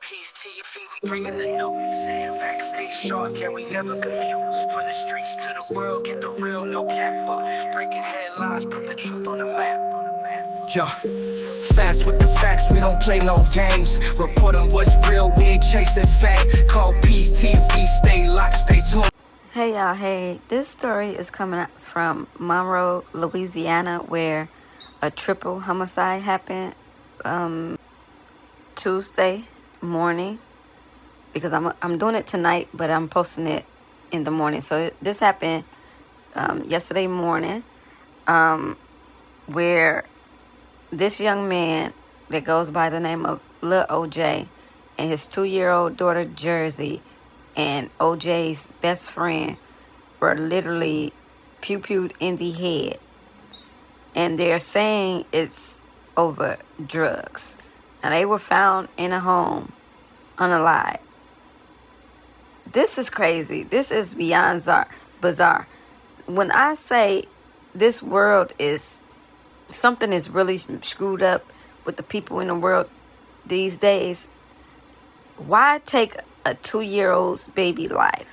Peace to your feet, we bringing the news. Saying facts, stay sharp, yeah, we never confused. From the streets to the world, get the real, no cap. Breaking headlines, put the truth on the map. Yo, fast with the facts, we don't play no games. Report on what's real, we ain't chasing fame. Call Peace TV, stay locked, stay tuned. Hey y'all, hey, this story is coming up from Monroe, Louisiana, where a triple homicide happened Tuesday morning, because I'm doing it tonight, but I'm posting it in the morning. So this happened yesterday morning, where this young man that goes by the name of Lil OJ and his 2-year-old daughter Jersey and OJ's best friend were literally pew-pewed in the head. And they're saying it's over drugs. Now, they were found in a home, unalive. This is crazy. This is beyond bizarre. When I say this world is, something is really screwed up with the people in the world these days, why take a 2-year-old's baby life?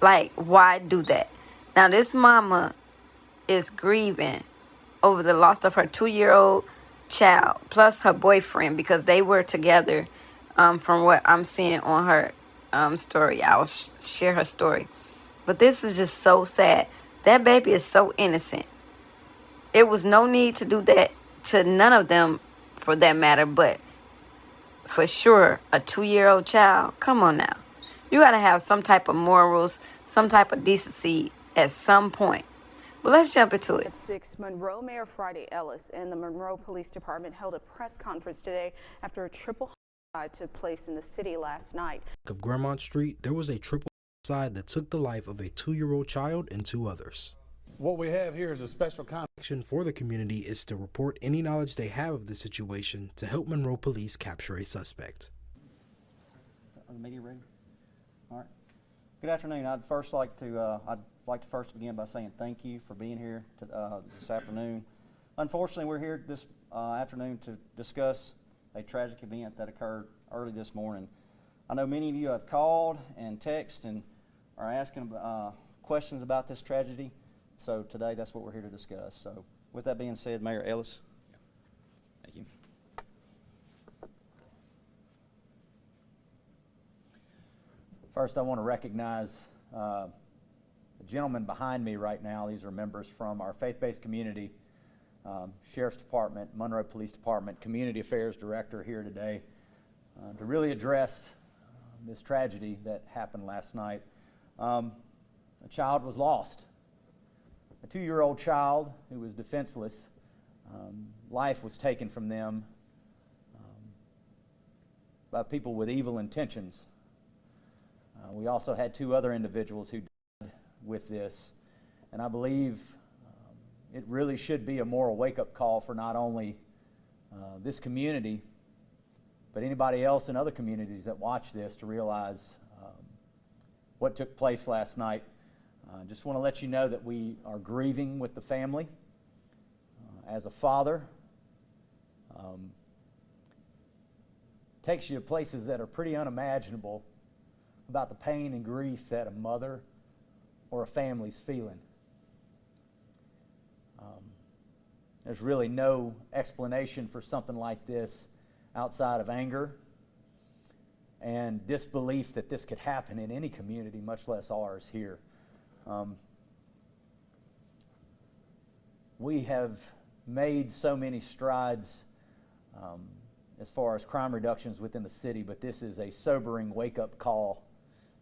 Like, why do that? Now, this mama is grieving over the loss of her 2-year-old child, plus her boyfriend, because they were together, from what I'm seeing on her story. I'll share her story. But this is just so sad. That baby is so innocent. It was no need to do that to none of them, for that matter, but for sure, a 2-year-old child, come on now. You got to have some type of morals, some type of decency at some point. But let's jump into it. At 6, Monroe Mayor Friday Ellis and the Monroe Police Department held a press conference today after a triple homicide took place in the city last night. Of Grandmont Street, there was a triple homicide that took the life of a 2-year-old child and 2 others. What we have here is a special Action for the community is to report any knowledge they have of the situation to help Monroe Police capture a suspect. Are the media ready? All right. Good afternoon. I'd like to first begin by saying thank you for being here this afternoon. Unfortunately, we're here this afternoon to discuss a tragic event that occurred early this morning. I know many of you have called and texted and are asking questions about this tragedy. So today, that's what we're here to discuss. So with that being said, Mayor Ellis. Thank you. First, I want to recognize the gentlemen behind me right now. These are members from our faith-based community, Sheriff's Department, Monroe Police Department, Community Affairs Director here today to really address this tragedy that happened last night. A child was lost. A 2-year-old child who was defenseless. Life was taken from them by people with evil intentions. We also had 2 other individuals who died with this, and I believe it really should be a moral wake-up call for not only this community, but anybody else in other communities that watch this to realize what took place last night. Just want to let you know that we are grieving with the family. As a father, takes you to places that are pretty unimaginable about the pain and grief that a mother or a family's feeling. There's really no explanation for something like this outside of anger and disbelief that this could happen in any community, much less ours here. We have made so many strides as far as crime reductions within the city, but this is a sobering wake-up call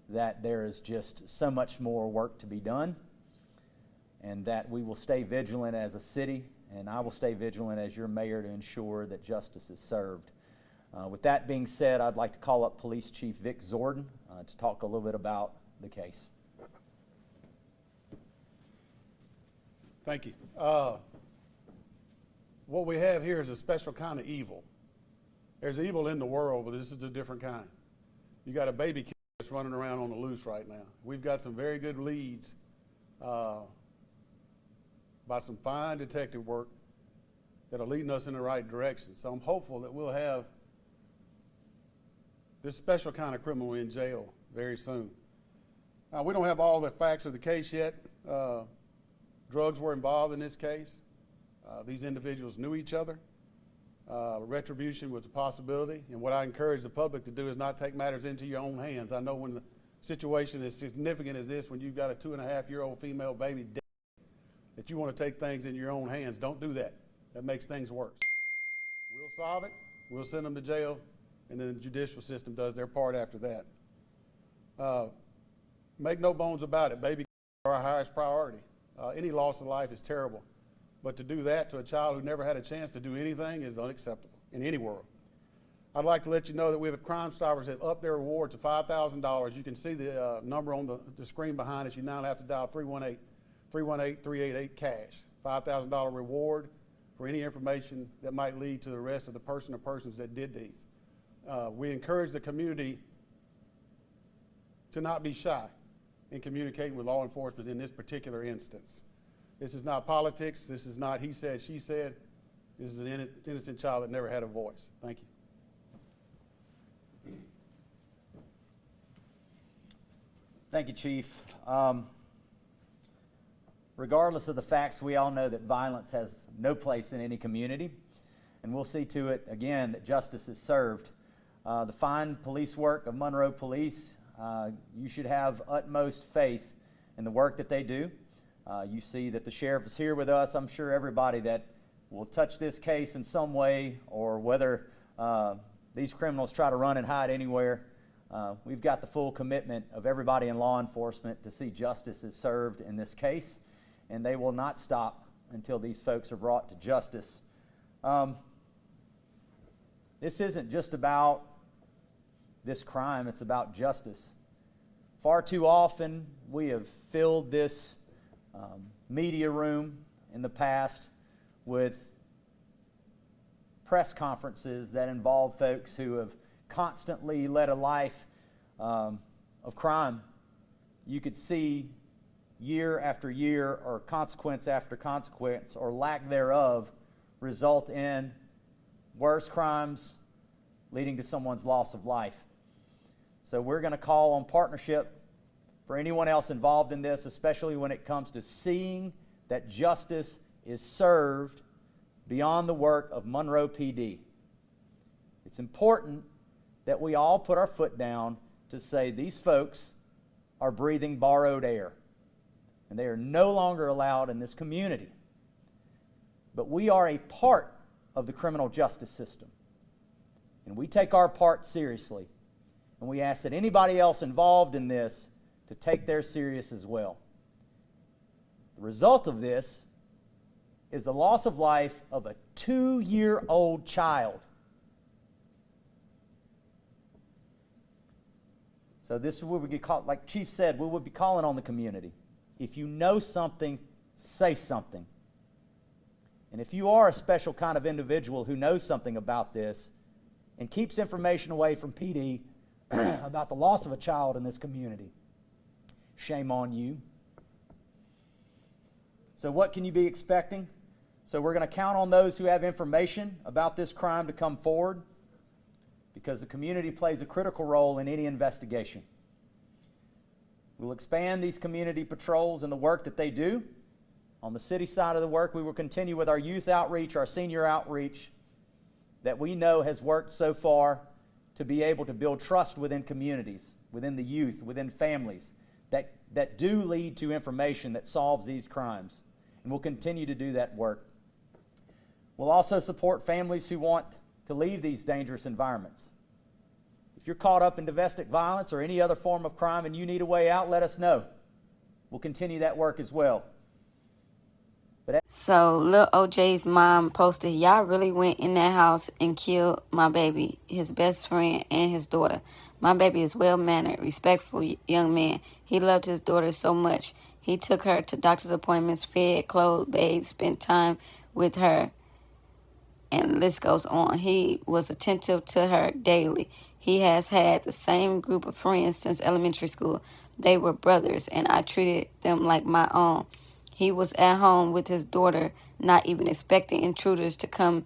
that there is just so much more work to be done, and that we will stay vigilant as a city, and I will stay vigilant as your mayor to ensure that justice is served. With that being said, I'd like to call up Police Chief Vic Zordon to talk a little bit about the case. Thank you. What we have here is a special kind of evil. There's evil in the world, but this is a different kind. You got a baby kid that's running around on the loose right now. We've got some very good leads by some fine detective work that are leading us in the right direction. So I'm hopeful that we'll have this special kind of criminal in jail very soon. We don't have all the facts of the case yet. Drugs were involved in this case. These individuals knew each other. Retribution was a possibility, and what I encourage the public to do is not take matters into your own hands. I know when the situation is significant as this, when you've got a 2.5-year-old female baby dead, that you want to take things in your own hands. Don't do that. That makes things worse. We'll solve it. We'll send them to jail, and then the judicial system does their part after that. Make no bones about it. Baby are our highest priority. Any loss of life is terrible. But to do that to a child who never had a chance to do anything is unacceptable in any world. I'd like to let you know that we have Crime Stoppers that upped their reward to $5,000. You can see the number on the screen behind us. You now have to dial 318-388-cash. $5,000 reward for any information that might lead to the arrest of the person or persons that did these. We encourage the community to not be shy in communicating with law enforcement in this particular instance. This is not politics. This is not he said, she said. This is an innocent child that never had a voice. Thank you. Thank you, Chief. Regardless of the facts, we all know that violence has no place in any community, and we'll see to it, again, that justice is served. The fine police work of Monroe Police, you should have utmost faith in the work that they do. You see that the sheriff is here with us. I'm sure everybody that will touch this case in some way, or whether these criminals try to run and hide anywhere, we've got the full commitment of everybody in law enforcement to see justice is served in this case, and they will not stop until these folks are brought to justice. This isn't just about this crime, it's about justice. Far too often we have filled this media room in the past with press conferences that involve folks who have constantly led a life of crime. You could see year after year, or consequence after consequence, or lack thereof, result in worse crimes leading to someone's loss of life. So we're going to call on partnership for anyone else involved in this, especially when it comes to seeing that justice is served beyond the work of Monroe PD. It's important that we all put our foot down to say these folks are breathing borrowed air, and they are no longer allowed in this community. But we are a part of the criminal justice system, and we take our part seriously, and we ask that anybody else involved in this to take theirs serious as well. The result of this is the loss of life of a 2-year-old child. So this is what we get called, like Chief said, we would be calling on the community. If you know something, say something. And if you are a special kind of individual who knows something about this and keeps information away from PD about the loss of a child in this community, shame on you. So what can you be expecting? So we're going to count on those who have information about this crime to come forward, because the community plays a critical role in any investigation. We'll expand these community patrols and the work that they do. On the city side of the work, we will continue with our youth outreach, our senior outreach, that we know has worked so far to be able to build trust within communities, within the youth, within families, that do lead to information that solves these crimes. And we'll continue to do that work. We'll also support families who want to leave these dangerous environments. If you're caught up in domestic violence or any other form of crime and you need a way out, let us know. We'll continue that work as well. So Lil OJ's mom posted, y'all really went in that house and killed my baby, his best friend, and his daughter. My baby is well-mannered, respectful young man. He loved his daughter so much. He took her to doctor's appointments, fed, clothed, bathed, spent time with her, and the list goes on. He was attentive to her daily. He has had the same group of friends since elementary school. They were brothers, and I treated them like my own. He was at home with his daughter, not even expecting intruders to come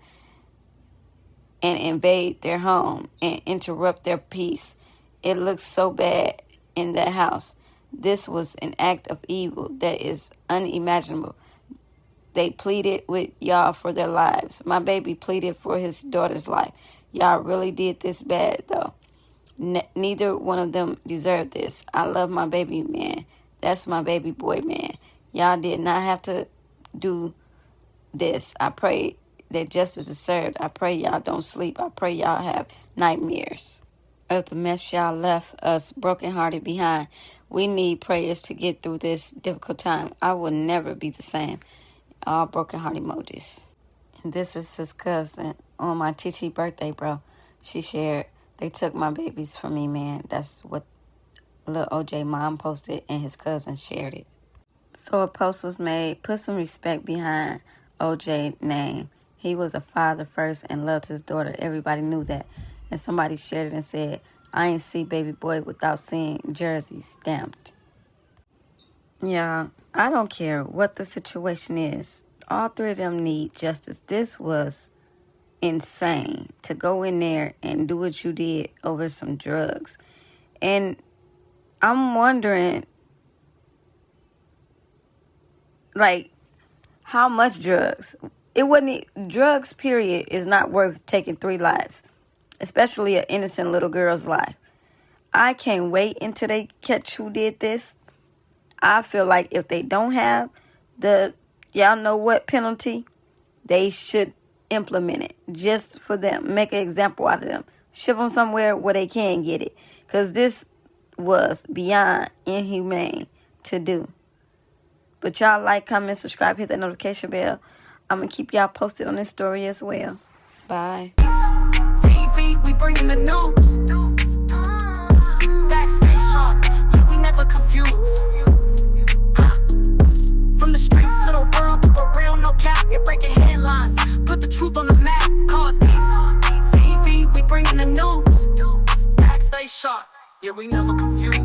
and invade their home and interrupt their peace. It looks so bad in that house. This was an act of evil that is unimaginable. They pleaded with y'all for their lives. My baby pleaded for his daughter's life. Y'all really did this bad, though. Neither one of them deserved this. I love my baby, man. That's my baby boy, man. Y'all did not have to do this. I pray that justice is served. I pray y'all don't sleep. I pray y'all have nightmares of the mess y'all left us brokenhearted behind. We need prayers to get through this difficult time. I will never be the same. All broken heart emojis. And this is his cousin on my TT birthday, bro. She shared, they took my babies from me, man. That's what little OJ mom posted and his cousin shared it. So a post was made, put some respect behind OJ name. He was a father first and loved his daughter. Everybody knew that. And somebody shared it and said, I ain't see baby boy without seeing Jersey stamped. Yeah, I don't care what the situation is. All three of them need justice. This was insane to go in there and do what you did over some drugs. And I'm wondering, like, how much drugs? It wasn't, drugs, period, is not worth taking 3 lives, especially an innocent little girl's life. I can't wait until they catch who did this. I feel like if they don't have the, y'all know what penalty, they should implement it just for them. Make an example out of them. Ship them somewhere where they can get it. Because this was beyond inhumane to do. But y'all like, comment, subscribe, hit that notification bell. I'm going to keep y'all posted on this story as well. Bye. We bringing the news. Facts stay sharp, yeah, we never confused. From the streets to the world, keep it real, no cap. You're breaking headlines, put the truth on the map. Call it peace. VV, we bringing the news. Facts stay sharp, yeah, we never confused.